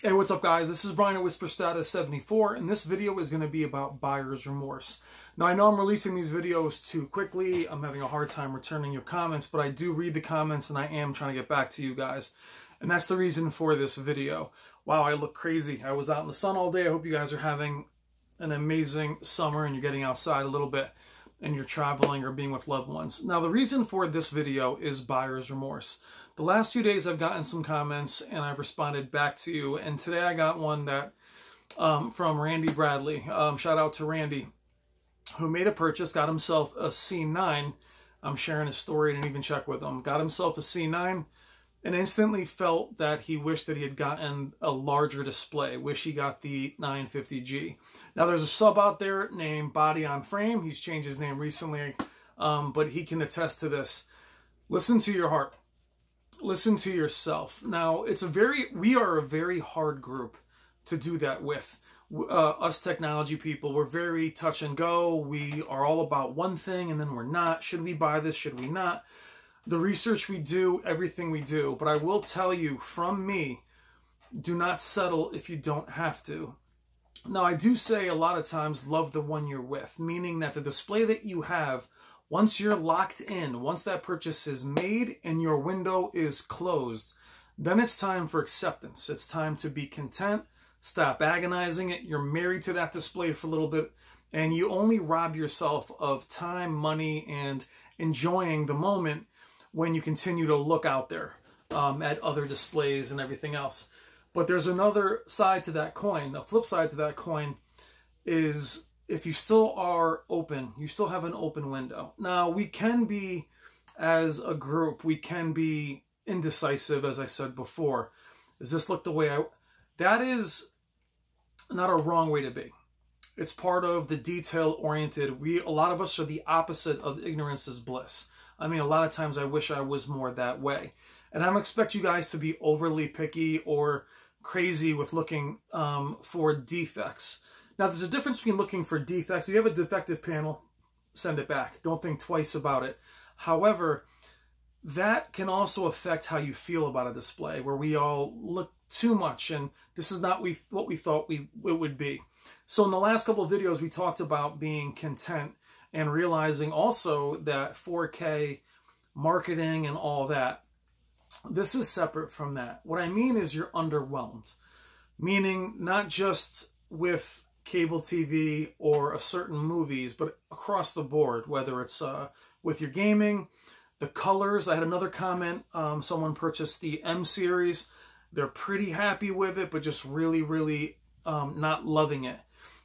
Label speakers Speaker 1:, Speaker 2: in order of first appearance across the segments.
Speaker 1: Hey, what's up, guys? This is Brian at Whisper Status 74, and this video is going to be about buyer's remorse. Now, I know I'm releasing these videos too quickly. I'm having a hard time returning your comments, but I do read the comments, and I am trying to get back to you guys. And that's the reason for this video. Wow, I look crazy. I was out in the sun all day. I hope you guys are having an amazing summer, and you're getting outside a little bit, and you're traveling or being with loved ones. Now, the reason for this video is buyer's remorse. The last few days I've gotten some comments and I've responded back to you, and today I got one that from Randy Bradley. Shout out to Randy, who made a purchase, got himself a C9. I'm sharing his story, didn't even check with him. Got himself a C9 and instantly felt that he wished that he had gotten a larger display. Wish he got the 950G. Now there's a sub out there named Body on Frame. He's changed his name recently, but he can attest to this. Listen to your heart. Listen to yourself. Now, we are a very hard group to do that with. Us technology people, we're very touch and go. We are all about one thing and then we're not. Should we buy this? Should we not? The research we do, everything we do. But I will tell you from me, do not settle if you don't have to. Now, I do say a lot of times, love the one you're with, meaning that the display that you have, once you're locked in, once that purchase is made and your window is closed, then it's time for acceptance. It's time to be content. Stop agonizing it. You're married to that display for a little bit, and you only rob yourself of time, money, and enjoying the moment when you continue to look out there at other displays and everything else. But there's another side to that coin. The flip side to that coin is, if you still are open, you still have an open window. Now, we can be, as a group, we can be indecisive, as I said before. Does this look the way I... That is not a wrong way to be. It's part of the detail-oriented. A lot of us are the opposite of ignorance is bliss. I mean, a lot of times I wish I was more that way. And I don't expect you guys to be overly picky or crazy with looking for defects. Now, there's a difference between looking for defects. If you have a defective panel, send it back. Don't think twice about it. However, that can also affect how you feel about a display, where we all look too much, and this is not what we thought it would be. So in the last couple of videos, we talked about being content and realizing also that 4K marketing and all that, this is separate from that. What I mean is you're underwhelmed, meaning not just with cable TV or a certain movies, but across the board, whether it's with your gaming, the colors. I had another comment, someone purchased the M series. They're pretty happy with it, but just really, really not loving it.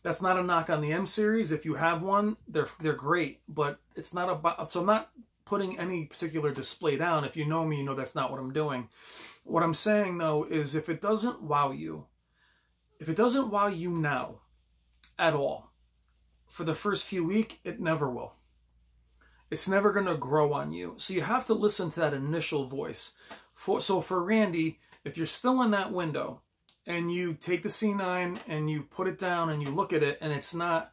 Speaker 1: That's not a knock on the M series. If you have one, they're great, but it's not about, so I'm not putting any particular display down. If you know me, you know that's not what I'm doing. What I'm saying though is, if it doesn't wow you now, at all, for the first few weeks, it never will. It's never going to grow on you. So you have to listen to that initial voice. So for Randy, if you're still in that window and you take the C9 and you put it down and you look at it and it's not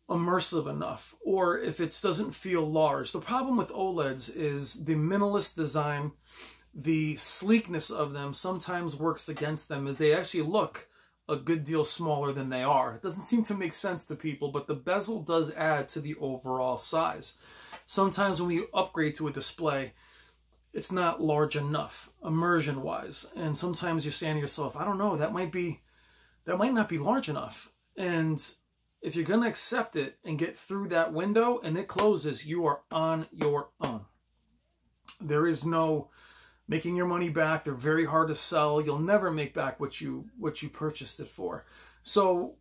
Speaker 1: immersive enough, or if it doesn't feel large, the problem with OLEDs is the minimalist design, the sleekness of them sometimes works against them, as they actually look a good deal smaller than they are. It doesn't seem to make sense to people, but the bezel does add to the overall size. Sometimes when we upgrade to a display, it's not large enough, immersion-wise. And sometimes you're saying to yourself, I don't know, that might not be large enough. And if you're going to accept it and get through that window and it closes, you are on your own. There is no making your money back. They're very hard to sell. You'll never make back what you purchased it for. So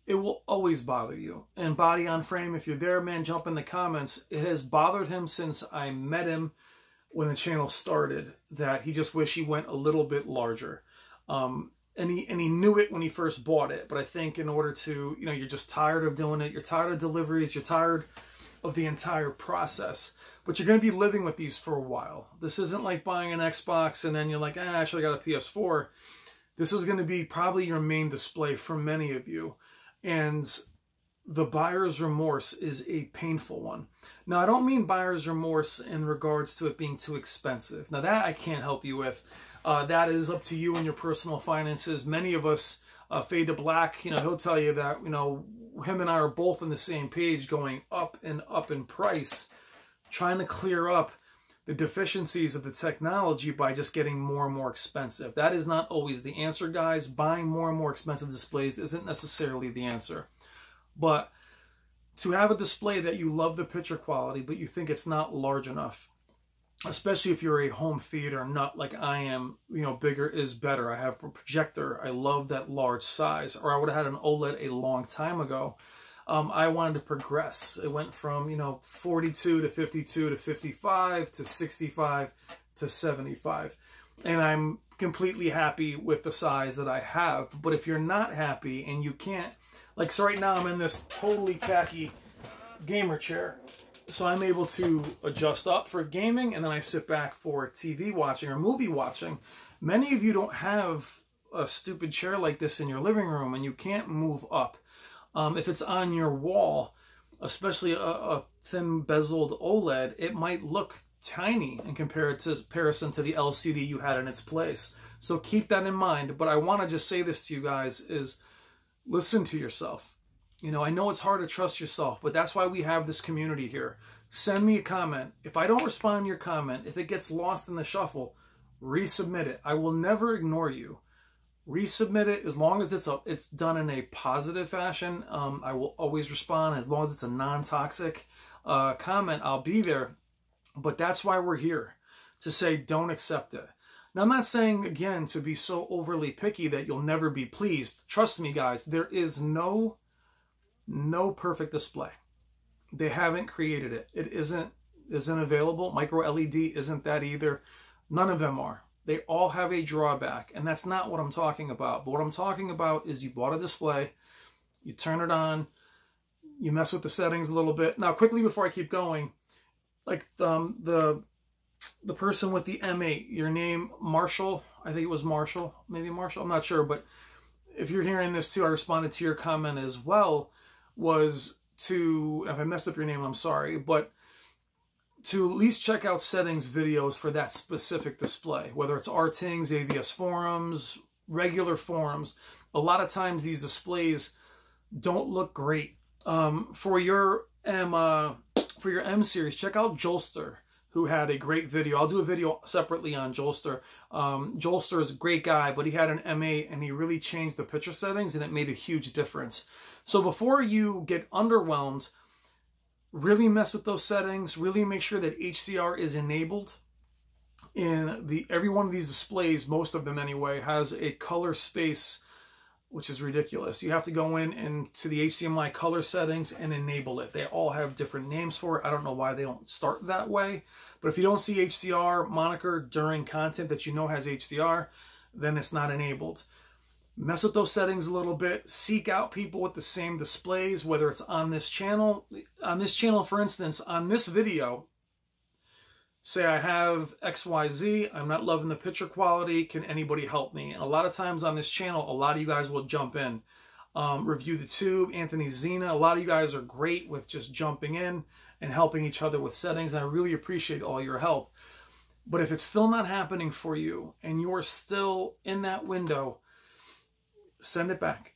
Speaker 1: it will always bother you. And Body on Frame, if you're there, man, jump in the comments. It has bothered him since I met him when the channel started, that he just wished he went a little bit larger. And he knew it when he first bought it. But I think in order to, you're just tired of doing it. You're tired of deliveries. You're tired of the entire process. But you're going to be living with these for a while. This isn't like buying an Xbox and then you're like, actually I got a PS4. This is going to be probably your main display for many of you. And the buyer's remorse is a painful one. Now, I don't mean buyer's remorse in regards to it being too expensive. Now, that I can't help you with. That is up to you and your personal finances. Many of us fade to black. He'll tell you that, him and I are both on the same page, going up and up in price, trying to clear up the deficiencies of the technology by just getting more and more expensive. That is not always the answer, guys. Buying more and more expensive displays isn't necessarily the answer. But to have a display that you love the picture quality, but you think it's not large enough, especially if you're a home theater nut like I am, bigger is better. I have a projector. I love that large size. Or I would have had an OLED a long time ago. I wanted to progress. It went from, 42 to 52 to 55 to 65 to 75. And I'm completely happy with the size that I have. But if you're not happy and you can't, so right now I'm in this totally tacky gamer chair. So I'm able to adjust up for gaming, and then I sit back for TV watching or movie watching. Many of you don't have a stupid chair like this in your living room, and you can't move up. If it's on your wall, especially a thin bezeled OLED, it might look tiny in comparison to the LCD you had in its place. So keep that in mind. But I want to just say this to you guys is listen to yourself. I know it's hard to trust yourself, but that's why we have this community here. Send me a comment. If I don't respond to your comment, if it gets lost in the shuffle, resubmit it. I will never ignore you. Resubmit it as long as it's done in a positive fashion. I will always respond. As long as it's a non-toxic comment, I'll be there. But that's why we're here, to say don't accept it. Now, I'm not saying, again, to be so overly picky that you'll never be pleased. Trust me, guys, there is no perfect display. They haven't created it. It isn't available. Micro LED isn't that either. None of them are. They all have a drawback, and that's not what I'm talking about. But what I'm talking about is you bought a display, you turn it on, you mess with the settings a little bit. Now, quickly before I keep going, like the person with the M8, your name, Marshall, I think it was Marshall, maybe Marshall, I'm not sure, but if you're hearing this too, I responded to your comment as well, was to, if I messed up your name, I'm sorry, but to at least check out settings videos for that specific display, whether it's Artings, AVS forums, regular forums. A lot of times these displays don't look great. For your M series, check out Jolster, who had a great video. I'll do a video separately on Jolster. Jolster is a great guy, but he had an M8 and he really changed the picture settings and it made a huge difference. So before you get underwhelmed, really mess with those settings. Really make sure that HDR is enabled. In every one of these displays, most of them anyway, has a color space, which is ridiculous. You have to go into the HDMI color settings and enable it. They all have different names for it. I don't know why they don't start that way. But if you don't see HDR moniker during content that you know has HDR, then it's not enabled. Mess with those settings a little bit. Seek out people with the same displays, whether it's on this channel. On this channel, for instance, on this video, say I have XYZ, I'm not loving the picture quality, can anybody help me? And a lot of times on this channel, a lot of you guys will jump in. Review the Tube, Anthony Zena, a lot of you guys are great with just jumping in and helping each other with settings. And I really appreciate all your help. But if it's still not happening for you and you're still in that window, send it back.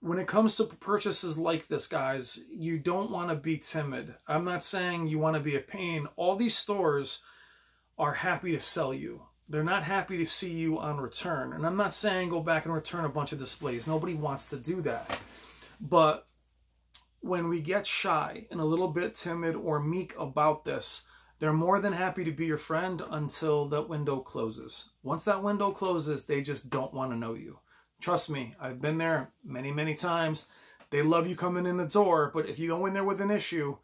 Speaker 1: When it comes to purchases like this, guys, you don't want to be timid. I'm not saying you want to be a pain. All these stores are happy to sell you. They're not happy to see you on return. And I'm not saying go back and return a bunch of displays. Nobody wants to do that. But when we get shy and a little bit timid or meek about this, they're more than happy to be your friend until that window closes. Once that window closes, they just don't want to know you. Trust me, I've been there many, many times. They love you coming in the door, but if you go in there with an issue,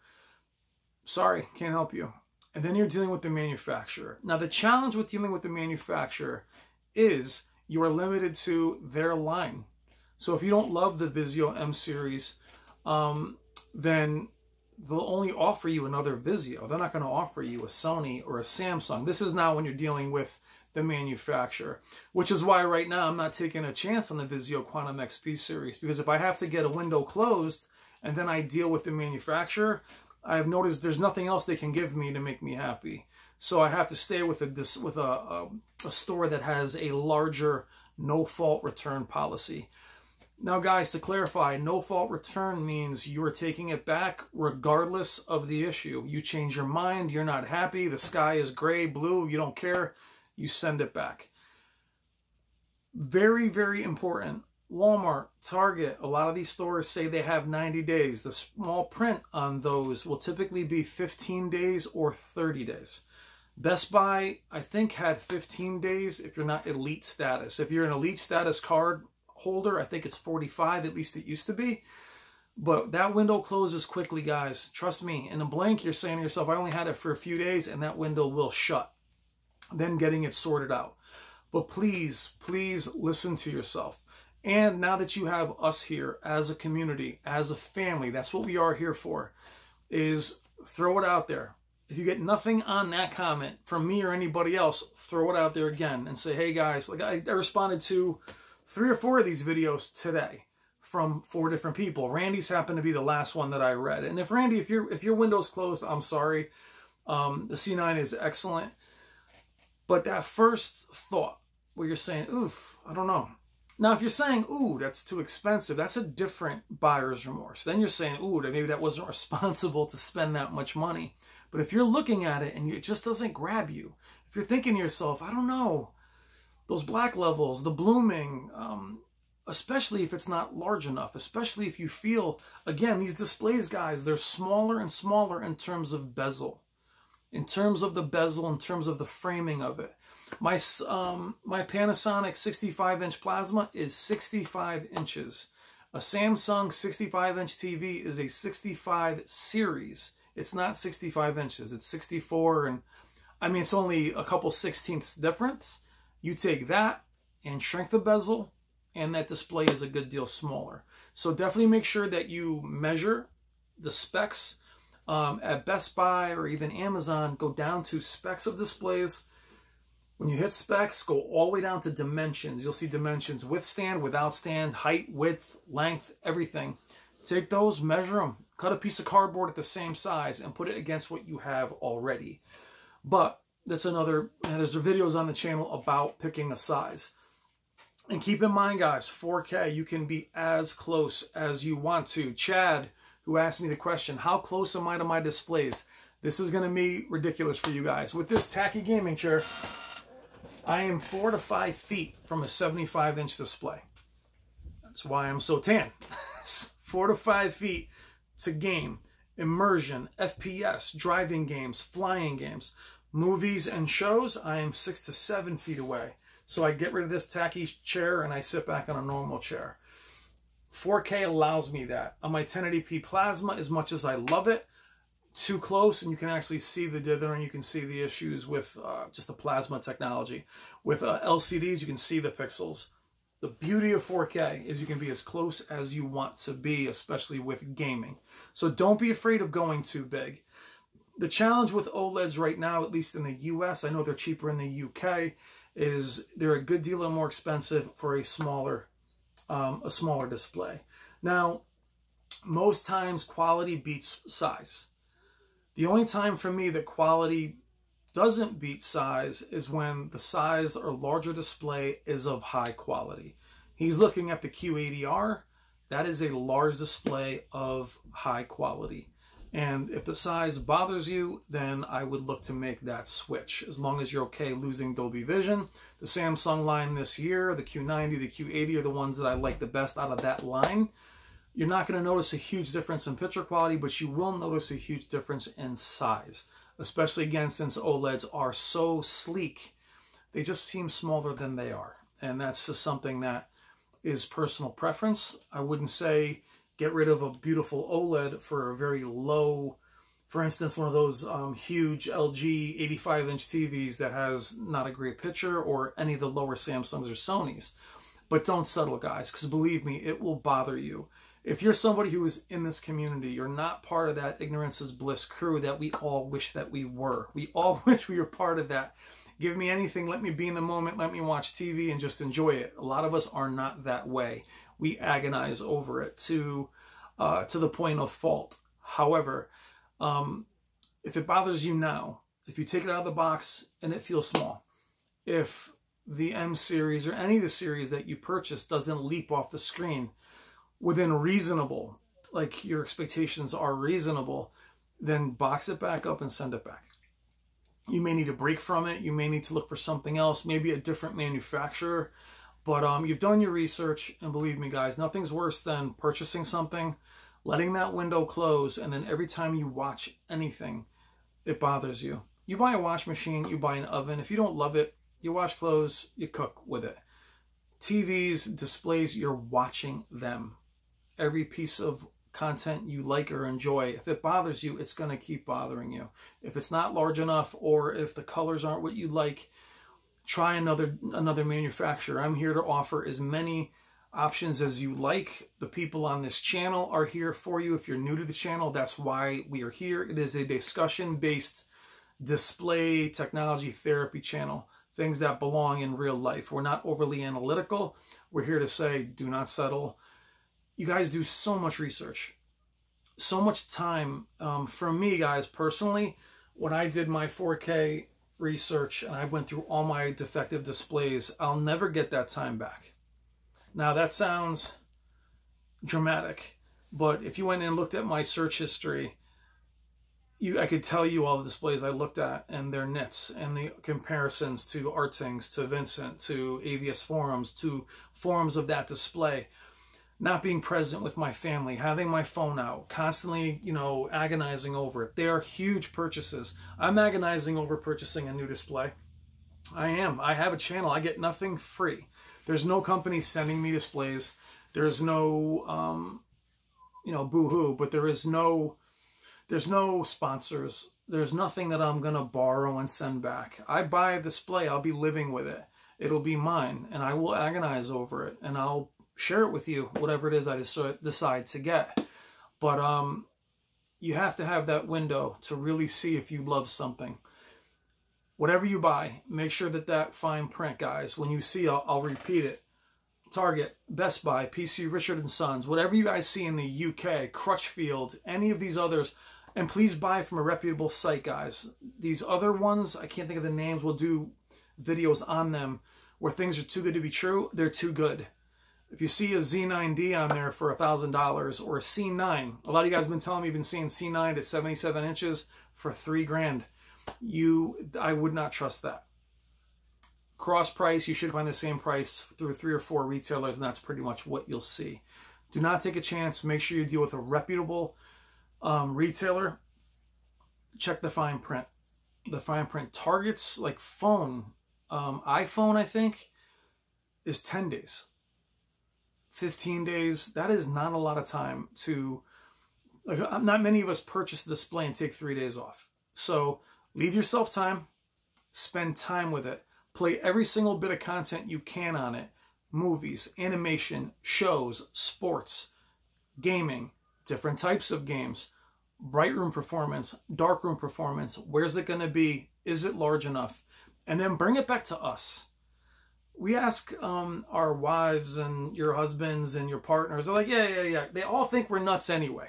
Speaker 1: sorry, can't help you. And then you're dealing with the manufacturer. Now, the challenge with dealing with the manufacturer is you are limited to their line. So if you don't love the Vizio M series, then they'll only offer you another Vizio. They're not going to offer you a Sony or a Samsung. This is now when you're dealing with the manufacturer, which is why right now I'm not taking a chance on the Vizio Quantum XP series, because if I have to get a window closed and then I deal with the manufacturer, I've noticed there's nothing else they can give me to make me happy. So I have to stay with a a store that has a larger no-fault return policy. Now, guys, to clarify, no-fault return means you are taking it back regardless of the issue. You change your mind, you're not happy, the sky is gray, blue, you don't care, you send it back. Very, very important. Walmart, Target, a lot of these stores say they have 90 days. The small print on those will typically be 15 days or 30 days. Best Buy, I think, had 15 days if you're not elite status. If you're an elite status card holder, I think it's 45, at least it used to be. But that window closes quickly, guys. Trust me. In a blink, you're saying to yourself, I only had it for a few days, and that window will shut. Then getting it sorted out. But please, please listen to yourself. And now that you have us here as a community, as a family, that's what we are here for, is throw it out there. If you get nothing on that comment from me or anybody else, throw it out there again and say, hey guys, like I responded to 3 or 4 of these videos today from 4 different people. Randy's happened to be the last one that I read. And if Randy, if your window's closed, I'm sorry. The C9 is excellent. But that first thought where you're saying, oof, I don't know. Now, if you're saying, ooh, that's too expensive, that's a different buyer's remorse. Then you're saying, ooh, maybe that wasn't responsible to spend that much money. But if you're looking at it and it just doesn't grab you, if you're thinking to yourself, I don't know, those black levels, the blooming, especially if it's not large enough, especially if you feel, again, these displays, guys, they're smaller and smaller in terms of bezel. In terms of the bezel, in terms of the framing of it. My Panasonic 65-inch plasma is 65 inches. A Samsung 65-inch TV is a 65 series. It's not 65 inches. It's 64, and I mean, it's only a couple 16ths difference. You take that and shrink the bezel, and that display is a good deal smaller. So definitely make sure that you measure the specs. At Best Buy or even Amazon, go down to specs of displays. When you hit specs, go all the way down to dimensions. You'll see dimensions with stand, without stand, height, width, length, everything. Take those, measure them, cut a piece of cardboard at the same size and put it against what you have already. But that's another, there's videos on the channel about picking a size. And keep in mind, guys, 4K, you can be as close as you want to. Chad, who asked me the question, how close am I to my displays? This is going to be ridiculous for you guys. With this tacky gaming chair, I am 4 to 5 feet from a 75-inch display. That's why I'm so tan. 4 to 5 feet to game, immersion, FPS, driving games, flying games, movies and shows. I am 6 to 7 feet away. So I get rid of this tacky chair and I sit back on a normal chair. 4K allows me that. On my 1080p plasma, as much as I love it, too close and you can actually see the dither and you can see the issues with just the plasma technology. With LCDs, you can see the pixels. The beauty of 4K is you can be as close as you want to be, especially with gaming. So don't be afraid of going too big. The challenge with OLEDs right now, at least in the US, I know they're cheaper in the UK, is they're a good deal more expensive for a smaller display. Now, most times quality beats size. The only time for me that quality doesn't beat size is when the size or larger display is of high quality. He's looking at the Q80R. That is a large display of high quality. And if the size bothers you, then I would look to make that switch, as long as you're okay losing Dolby Vision. The Samsung line this year, the Q90, the Q80 are the ones that I like the best out of that line. You're not going to notice a huge difference in picture quality, but you will notice a huge difference in size, especially again since OLEDs are so sleek. They just seem smaller than they are. And that's just something that is personal preference. I wouldn't say get rid of a beautiful OLED for a very low, for instance, one of those huge LG 85-inch TVs that has not a great picture, or any of the lower Samsungs or Sonys. But don't settle, guys, because believe me, it will bother you. If you're somebody who is in this community, you're not part of that ignorance is bliss crew that we all wish that we were. We all wish we were part of that. Give me anything, let me be in the moment, let me watch TV and just enjoy it. A lot of us are not that way. We agonize over it to the point of fault. However, if it bothers you now, if you take it out of the box and it feels small, if the M series or any of the series that you purchase doesn't leap off the screen within reasonable, like your expectations are reasonable, then box it back up and send it back. You may need a break from it. You may need to look for something else, maybe a different manufacturer. But you've done your research, and believe me, guys, nothing's worse than purchasing something, letting that window close, and then every time you watch anything, it bothers you. You buy a wash machine, you buy an oven. If you don't love it, you wash clothes, you cook with it. TVs, displays, you're watching them. Every piece of content you like or enjoy, if it bothers you, it's going to keep bothering you. If it's not large enough, or if the colors aren't what you like, try another manufacturer. I'm here to offer as many options as you like. The people on this channel are here for you. If you're new to the channel, that's why we are here. It is a discussion-based display technology therapy channel, things that belong in real life. We're not overly analytical. We're here to say, do not settle. You guys do so much research, so much time. For me, guys, personally, when I did my 4K research and I went through all my defective displays, I'll never get that time back. Now, that sounds dramatic, but if you went and looked at my search history, I could tell you all the displays I looked at and their nits and the comparisons to Artings, to Vincent, to AVS forums, to forums of that display. Not being present with my family, having my phone out, constantly, agonizing over it. They are huge purchases. I'm agonizing over purchasing a new display. I am. I have a channel. I get nothing free. There's no company sending me displays. There's no, boo-hoo, but there's no sponsors. There's nothing that I'm going to borrow and send back. I buy a display. I'll be living with it. It'll be mine, and I will agonize over it, and I'll share it with you, whatever it is I decide to get. But you have to have that window to really see if you love something. Whatever you buy, make sure that fine print, guys, when you see, I'll repeat it, Target, Best Buy, PC Richard & Sons, whatever you guys see in the UK, Crutchfield, any of these others, and please buy from a reputable site, guys. These other ones, I can't think of the names, we'll do videos on them where things are too good to be true. They're too good. If you see a Z9D on there for $1,000 or a C9, a lot of you guys have been telling me you've been seeing C9 at 77 inches for $3,000. I would not trust that. Cross price, you should find the same price through 3 or 4 retailers, and that's pretty much what you'll see. Do not take a chance. Make sure you deal with a reputable retailer. Check the fine print. The fine print. Target's like phone, iPhone, I think, is 10 days. 15 days, that is not a lot of time to, not many of us purchase the display and take 3 days off. So leave yourself time, spend time with it, play every single bit of content you can on it. Movies, animation, shows, sports, gaming, different types of games, bright room performance, dark room performance, where's it going to be, is it large enough, and then bring it back to us. We ask our wives and your husbands and your partners, they're like, yeah. They all think we're nuts anyway.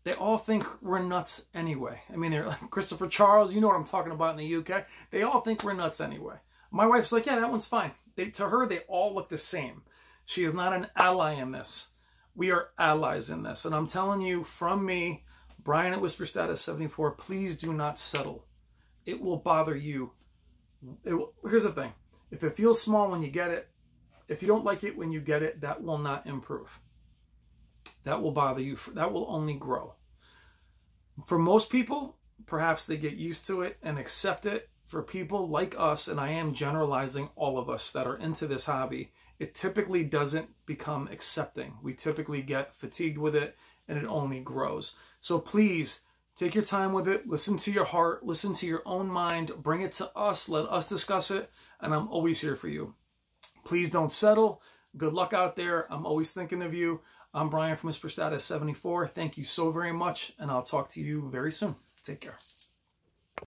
Speaker 1: They all think we're nuts anyway. I mean, they're like Christopher Charles, you know what I'm talking about in the UK. They all think we're nuts anyway. My wife's like, yeah, that one's fine. To her, they all look the same. She is not an ally in this. We are allies in this. And I'm telling you, from me, Brian at Whisper Status 74, please do not settle. It will bother you. Here's the thing. If it feels small when you get it, if you don't like it when you get it, that will not improve. That will bother you. That will only grow. For most people, perhaps they get used to it and accept it. For people like us, and I am generalizing all of us that are into this hobby, it typically doesn't become accepting. We typically get fatigued with it, and it only grows. So please, take your time with it. Listen to your heart. Listen to your own mind. Bring it to us. Let us discuss it. And I'm always here for you. Please don't settle. Good luck out there. I'm always thinking of you. I'm Brian from Whisper Status 74. Thank you so very much, and I'll talk to you very soon. Take care.